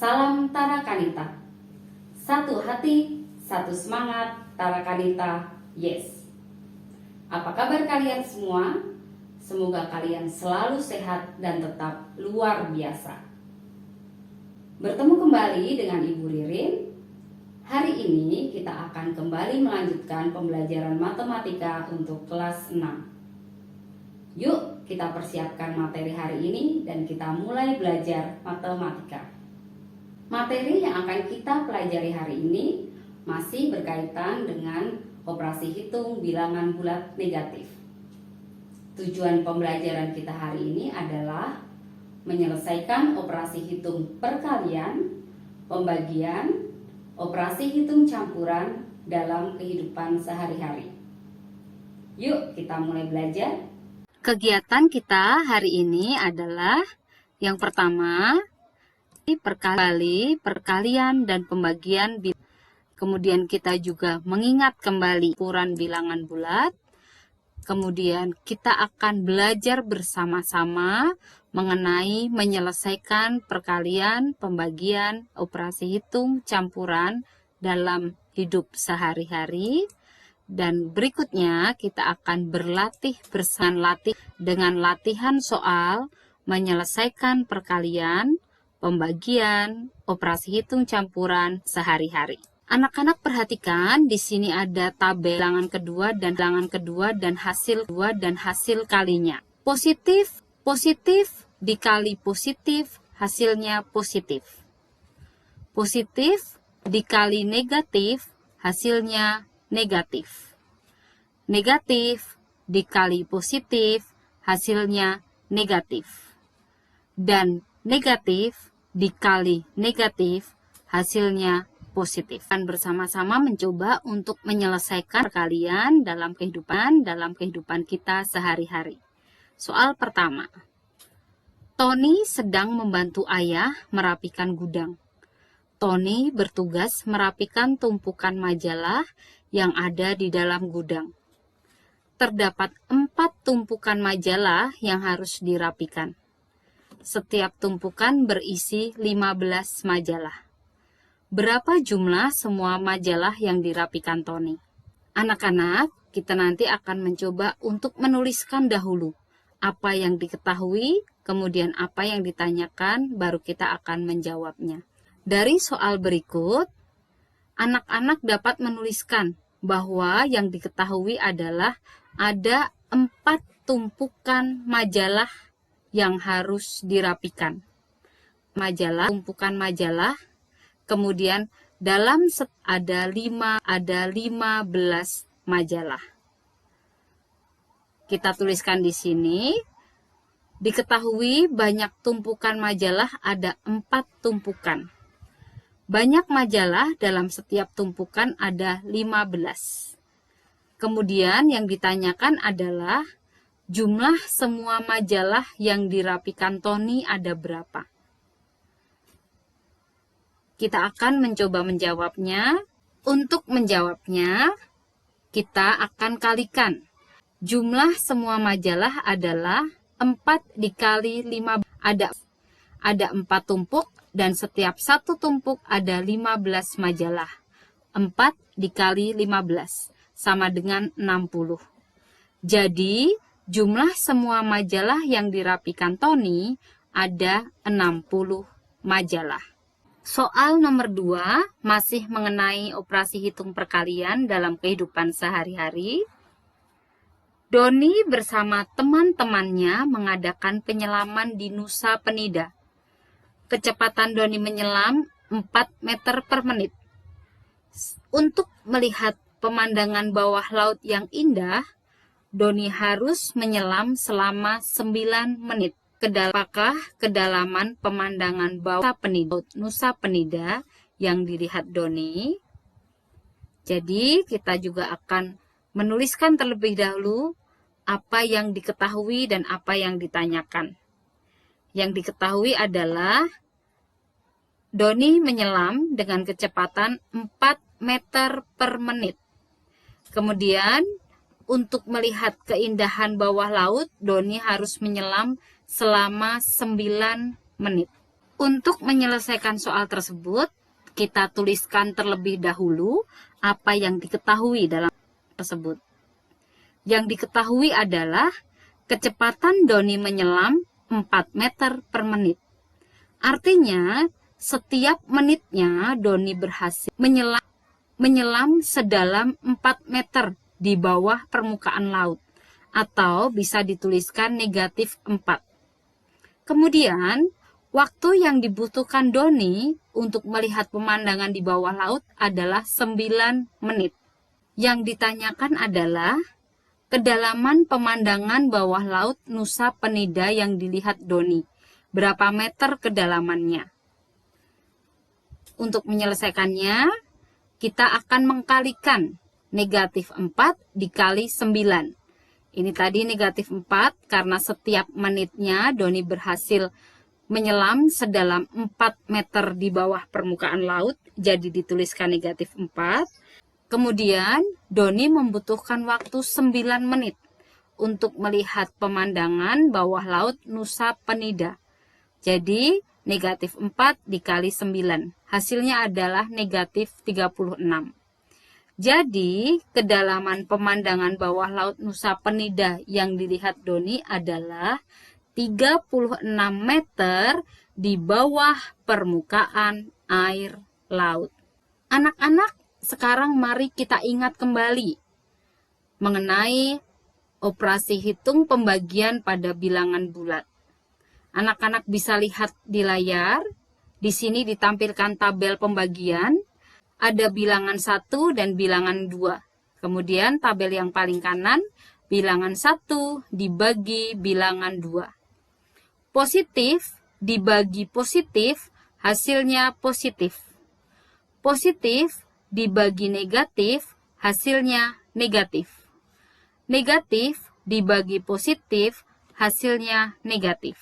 Salam Tarakanita. Satu hati, satu semangat, Tarakanita, yes. Apa kabar kalian semua? Semoga kalian selalu sehat dan tetap luar biasa. Bertemu kembali dengan Ibu Ririn. Hari ini kita akan kembali melanjutkan pembelajaran matematika untuk kelas 6. Yuk kita persiapkan materi hari ini dan kita mulai belajar matematika. Materi yang akan kita pelajari hari ini masih berkaitan dengan operasi hitung bilangan bulat negatif. Tujuan pembelajaran kita hari ini adalah menyelesaikan operasi hitung perkalian, pembagian, operasi hitung campuran dalam kehidupan sehari-hari. Yuk kita mulai belajar. Kegiatan kita hari ini adalah yang pertama, perkalian dan pembagian. Kemudian kita juga mengingat kembali ukuran bilangan bulat. Kemudian kita akan belajar bersama-sama mengenai menyelesaikan perkalian, pembagian, operasi hitung, campuran dalam hidup sehari-hari. Dan berikutnya kita akan berlatih bersama dengan latihan soal menyelesaikan perkalian, pembagian, operasi hitung campuran sehari-hari. Anak-anak perhatikan di sini ada tabel bilangan kedua dan hasil kalinya. Positif dikali positif hasilnya positif. Positif dikali negatif hasilnya negatif. Negatif dikali positif hasilnya negatif. Dan negatif dikali negatif hasilnya positif. Dan bersama-sama mencoba untuk menyelesaikan perkalian dalam kehidupan kita sehari-hari. Soal pertama. Tony sedang membantu ayah merapikan gudang. Tony bertugas merapikan tumpukan majalah yang ada di dalam gudang. Terdapat 4 tumpukan majalah yang harus dirapikan. Setiap tumpukan berisi 15 majalah. Berapa jumlah semua majalah yang dirapikan Tony? Anak-anak, kita nanti akan mencoba untuk menuliskan dahulu apa yang diketahui, kemudian apa yang ditanyakan, baru kita akan menjawabnya. Dari soal berikut, anak-anak dapat menuliskan bahwa yang diketahui adalah ada 4 tumpukan majalah yang harus dirapikan. Tumpukan majalah, kemudian dalam set ada 15 majalah. Kita tuliskan di sini, diketahui banyak tumpukan majalah ada 4 tumpukan. Banyak majalah dalam setiap tumpukan ada 15. Kemudian yang ditanyakan adalah jumlah semua majalah yang dirapikan Tony ada berapa? Kita akan mencoba menjawabnya. Untuk menjawabnya, kita akan kalikan. Jumlah semua majalah adalah 4 dikali 5. Ada 4 tumpuk dan setiap satu tumpuk ada 15 majalah. 4 dikali 15 sama dengan 60. Jadi, jumlah semua majalah yang dirapikan Tony ada 60 majalah. Soal nomor 2 masih mengenai operasi hitung perkalian dalam kehidupan sehari-hari. Doni bersama teman-temannya mengadakan penyelaman di Nusa Penida. Kecepatan Doni menyelam 4 meter per menit. Untuk melihat pemandangan bawah laut yang indah, Doni harus menyelam selama 9 menit. Apakah kedalaman pemandangan bawah Nusa Penida yang dilihat Doni? Jadi kita juga akan menuliskan terlebih dahulu apa yang diketahui dan apa yang ditanyakan. Yang diketahui adalah Doni menyelam dengan kecepatan 4 meter per menit. Kemudian untuk melihat keindahan bawah laut, Doni harus menyelam selama 9 menit. Untuk menyelesaikan soal tersebut, kita tuliskan terlebih dahulu apa yang diketahui dalam tersebut. Yang diketahui adalah kecepatan Doni menyelam 4 meter per menit. Artinya, setiap menitnya Doni berhasil menyelam sedalam 4 meter di bawah permukaan laut, atau bisa dituliskan negatif 4. Kemudian, waktu yang dibutuhkan Doni untuk melihat pemandangan di bawah laut adalah 9 menit. Yang ditanyakan adalah kedalaman pemandangan bawah laut Nusa Penida yang dilihat Doni. Berapa meter kedalamannya? Untuk menyelesaikannya, kita akan mengkalikan negatif 4 dikali 9. Ini tadi negatif 4 karena setiap menitnya Doni berhasil menyelam sedalam 4 meter di bawah permukaan laut, jadi dituliskan negatif 4. Kemudian, Doni membutuhkan waktu 9 menit untuk melihat pemandangan bawah laut Nusa Penida. Jadi, negatif 4 dikali 9. Hasilnya adalah negatif 36. Jadi, kedalaman pemandangan bawah laut Nusa Penida yang dilihat Doni adalah 36 meter di bawah permukaan air laut. Anak-anak, sekarang mari kita ingat kembali mengenai operasi hitung pembagian pada bilangan bulat. Anak-anak bisa lihat di layar, di sini ditampilkan tabel pembagian, ada bilangan 1 dan bilangan 2. Kemudian tabel yang paling kanan, bilangan 1 dibagi bilangan 2. Positif dibagi positif, hasilnya positif. Positif dibagi negatif, hasilnya negatif. Negatif dibagi positif, hasilnya negatif.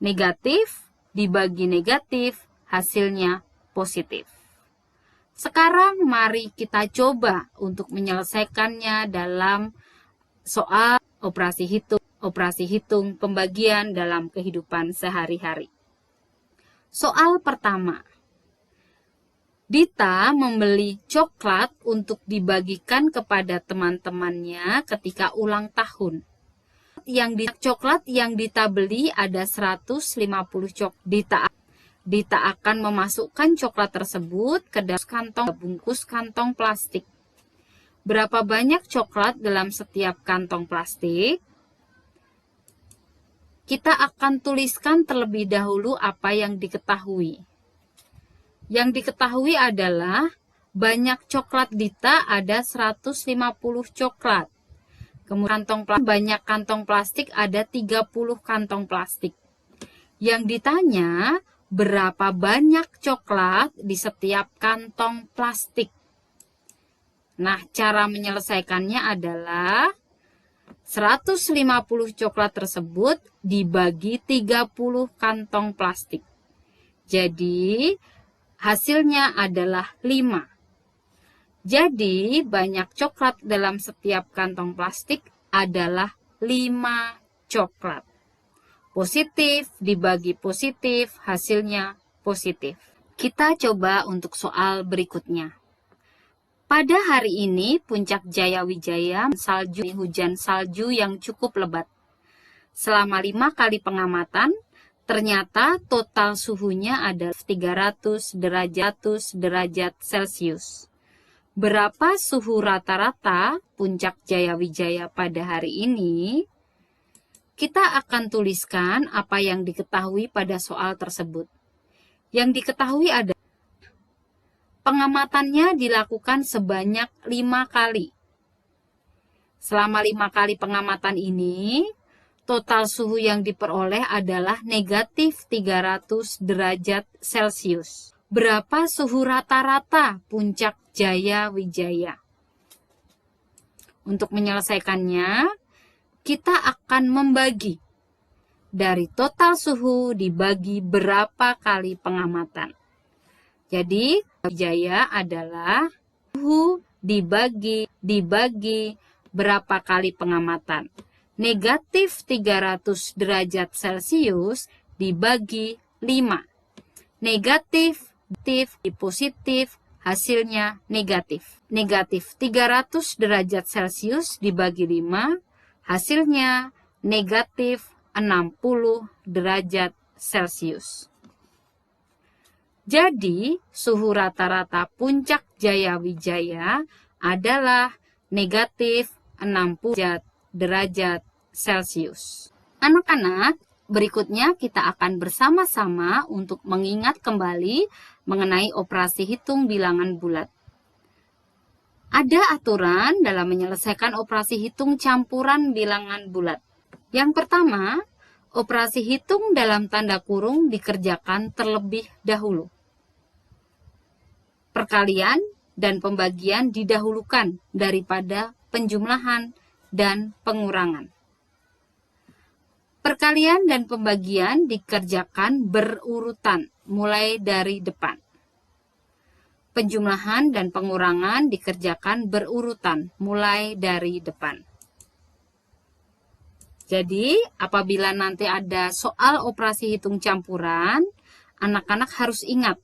Negatif dibagi negatif, hasilnya positif. Sekarang mari kita coba untuk menyelesaikannya dalam soal operasi hitung pembagian dalam kehidupan sehari-hari. Soal pertama. Dita membeli coklat untuk dibagikan kepada teman-temannya ketika ulang tahun. Coklat yang Dita beli ada 150 coklat. Dita akan memasukkan coklat tersebut ke dalam bungkus kantong plastik. Berapa banyak coklat dalam setiap kantong plastik? Kita akan tuliskan terlebih dahulu apa yang diketahui. Yang diketahui adalah banyak coklat Dita ada 150 coklat. Kemudian banyak kantong plastik ada 30 kantong plastik. Yang ditanya berapa banyak coklat di setiap kantong plastik. Nah, cara menyelesaikannya adalah 150 coklat tersebut dibagi 30 kantong plastik. Jadi, hasilnya adalah 5. Jadi, banyak coklat dalam setiap kantong plastik adalah 5 coklat. Positif dibagi positif, hasilnya positif. Kita coba untuk soal berikutnya. Pada hari ini, Puncak Jaya Wijaya hujan salju yang cukup lebat. Selama 5 kali pengamatan, ternyata total suhunya ada 300 derajat Celcius. Berapa suhu rata-rata Puncak Jaya Wijaya pada hari ini? Kita akan tuliskan apa yang diketahui pada soal tersebut. Yang diketahui adalah pengamatannya dilakukan sebanyak 5 kali. Selama 5 kali pengamatan ini, total suhu yang diperoleh adalah negatif 300 derajat Celcius. Berapa suhu rata-rata Puncak Jaya Wijaya? Untuk menyelesaikannya, kita akan membagi dari total suhu dibagi berapa kali pengamatan. Jadi, Wijaya adalah suhu dibagi berapa kali pengamatan. Negatif 300 derajat Celcius dibagi 5. negatif, positif, hasilnya negatif. Negatif 300 derajat Celcius dibagi 5, hasilnya negatif 60 derajat Celcius. Jadi, suhu rata-rata Puncak Jayawijaya adalah negatif 60 derajat Celcius. Anak-anak, berikutnya kita akan bersama-sama untuk mengingat kembali mengenai operasi hitung bilangan bulat. Ada aturan dalam menyelesaikan operasi hitung campuran bilangan bulat. Yang pertama, operasi hitung dalam tanda kurung dikerjakan terlebih dahulu. Perkalian dan pembagian didahulukan daripada penjumlahan dan pengurangan. Perkalian dan pembagian dikerjakan berurutan mulai dari depan. Penjumlahan dan pengurangan dikerjakan berurutan mulai dari depan. Jadi, apabila nanti ada soal operasi hitung campuran, anak-anak harus ingat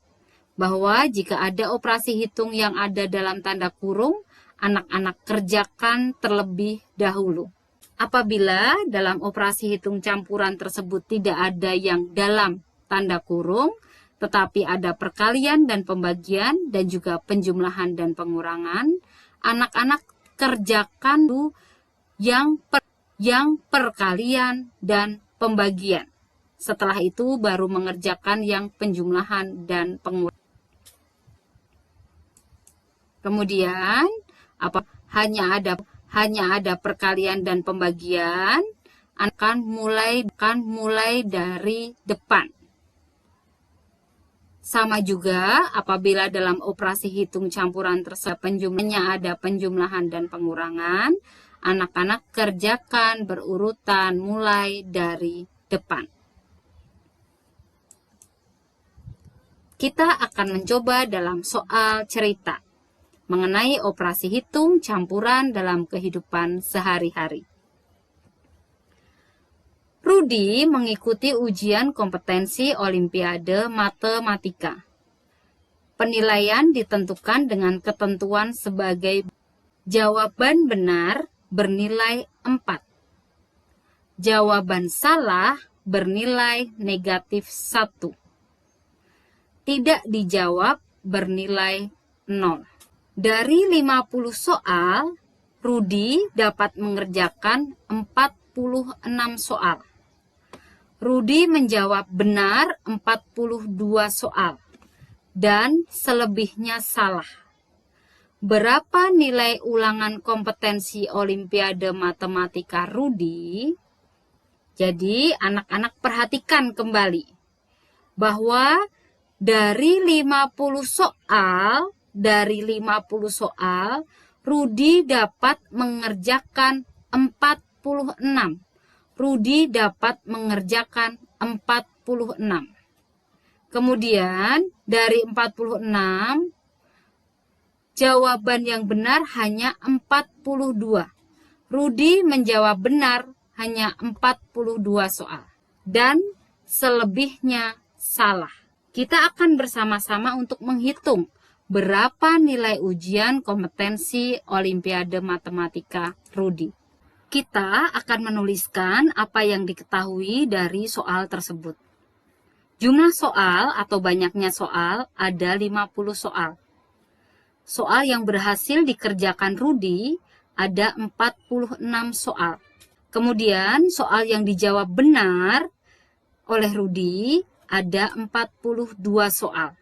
bahwa jika ada operasi hitung yang ada dalam tanda kurung, anak-anak kerjakan terlebih dahulu. Apabila dalam operasi hitung campuran tersebut tidak ada yang dalam tanda kurung, tetapi ada perkalian dan pembagian dan juga penjumlahan dan pengurangan, anak-anak kerjakan dulu yang perkalian dan pembagian. Setelah itu baru mengerjakan yang penjumlahan dan pengurangan. Kemudian hanya ada perkalian dan pembagian, akan mulai dari depan. Sama juga apabila dalam operasi hitung campuran tersebut penjumlahnya ada penjumlahan dan pengurangan, anak-anak kerjakan berurutan mulai dari depan. Kita akan mencoba dalam soal cerita mengenai operasi hitung campuran dalam kehidupan sehari-hari. Rudi mengikuti ujian kompetensi Olimpiade Matematika. Penilaian ditentukan dengan ketentuan sebagai jawaban benar bernilai 4. Jawaban salah bernilai negatif 1. Tidak dijawab bernilai 0. Dari 50 soal, Rudi dapat mengerjakan 46 soal. Rudi menjawab benar 42 soal dan selebihnya salah. Berapa nilai ulangan kompetensi Olimpiade Matematika Rudi? Jadi anak-anak perhatikan kembali bahwa dari 50 soal, Rudi dapat mengerjakan 46. Rudi dapat mengerjakan 46. Kemudian dari 46, jawaban yang benar hanya 42. Rudi menjawab benar hanya 42 soal. Dan selebihnya salah. Kita akan bersama-sama untuk menghitung berapa nilai ujian kompetensi Olimpiade Matematika Rudi. Kita akan menuliskan apa yang diketahui dari soal tersebut. Jumlah soal atau banyaknya soal ada 50 soal. Soal yang berhasil dikerjakan Rudi ada 46 soal. Kemudian soal yang dijawab benar oleh Rudi ada 42 soal.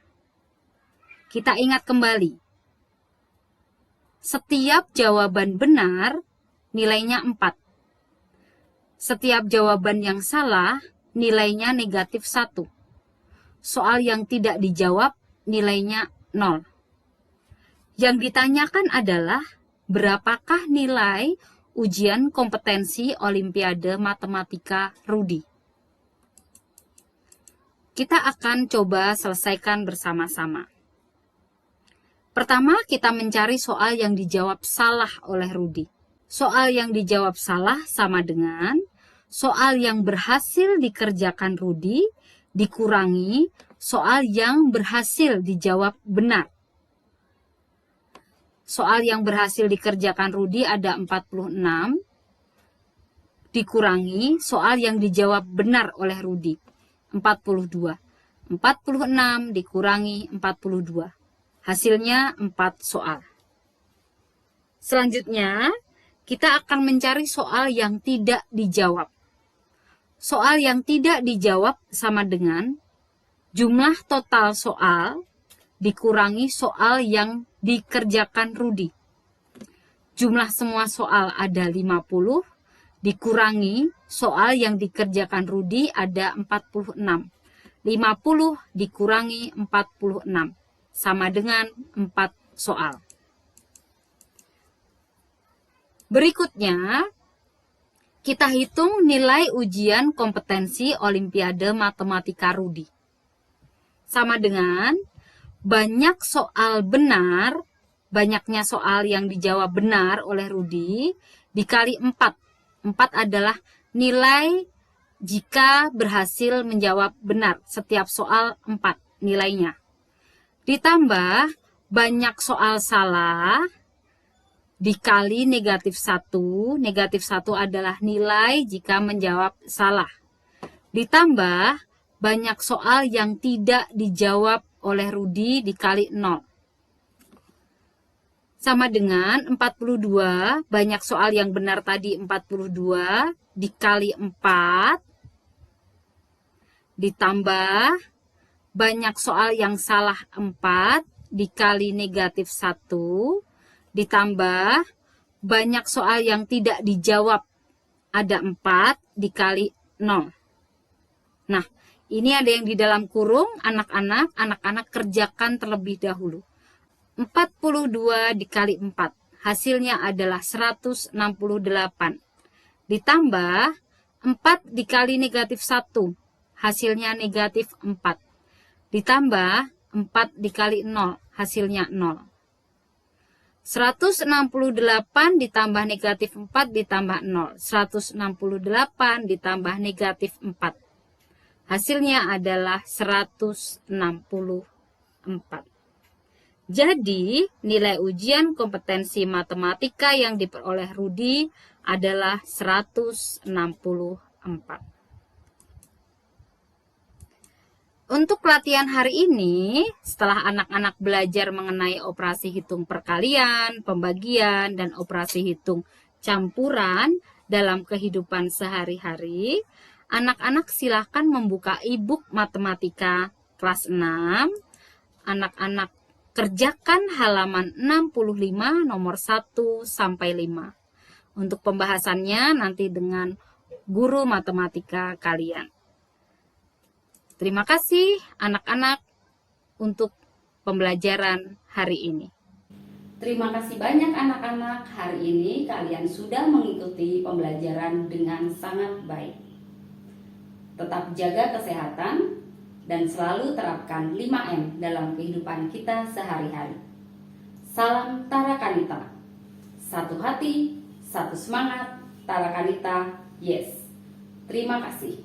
Kita ingat kembali. Setiap jawaban benar nilainya 4. Setiap jawaban yang salah nilainya negatif 1. Soal yang tidak dijawab nilainya 0. Yang ditanyakan adalah berapakah nilai ujian kompetensi Olimpiade Matematika Rudi. Kita akan coba selesaikan bersama-sama. Pertama, kita mencari soal yang dijawab salah oleh Rudi. Soal yang dijawab salah sama dengan soal yang berhasil dikerjakan Rudi dikurangi soal yang berhasil dijawab benar. Soal yang berhasil dikerjakan Rudi ada 46, dikurangi soal yang dijawab benar oleh Rudi, 42. 46 dikurangi 42. Hasilnya 4 soal. Selanjutnya, kita akan mencari soal yang tidak dijawab. Soal yang tidak dijawab sama dengan jumlah total soal dikurangi soal yang dikerjakan Rudi. Jumlah semua soal ada 50, dikurangi soal yang dikerjakan Rudi ada 46. 50 dikurangi 46, sama dengan 4 soal. Berikutnya, kita hitung nilai ujian kompetensi Olimpiade Matematika Rudi. Sama dengan banyak soal benar, banyaknya soal yang dijawab benar oleh Rudi, dikali 4. 4 adalah nilai jika berhasil menjawab benar. Setiap soal 4 nilainya. Ditambah banyak soal salah, dikali negatif 1. Negatif 1 adalah nilai jika menjawab salah. Ditambah banyak soal yang tidak dijawab oleh Rudi dikali 0. Sama dengan 42, banyak soal yang benar tadi 42, dikali 4. Ditambah banyak soal yang salah 4, dikali negatif 1. Ditambah banyak soal yang tidak dijawab ada 4 dikali 0. Nah, ini ada yang di dalam kurung, anak-anak kerjakan terlebih dahulu. 42 dikali 4, hasilnya adalah 168. Ditambah 4 dikali negatif 1, hasilnya negatif 4. Ditambah 4 dikali 0, hasilnya 0. 168 ditambah negatif 4 ditambah 0. 168 ditambah negatif 4. Hasilnya adalah 164. Jadi, nilai ujian kompetensi matematika yang diperoleh Rudi adalah 164. Untuk latihan hari ini, setelah anak-anak belajar mengenai operasi hitung perkalian, pembagian, dan operasi hitung campuran dalam kehidupan sehari-hari, anak-anak silakan membuka e-book matematika kelas 6. Anak-anak kerjakan halaman 65 nomor 1 sampai 5. Untuk pembahasannya nanti dengan guru matematika kalian. Terima kasih anak-anak untuk pembelajaran hari ini. Terima kasih banyak anak-anak, hari ini kalian sudah mengikuti pembelajaran dengan sangat baik. Tetap jaga kesehatan dan selalu terapkan 5M dalam kehidupan kita sehari-hari. Salam Tara Kanita. Satu hati, satu semangat, Tara Kanita, yes. Terima kasih.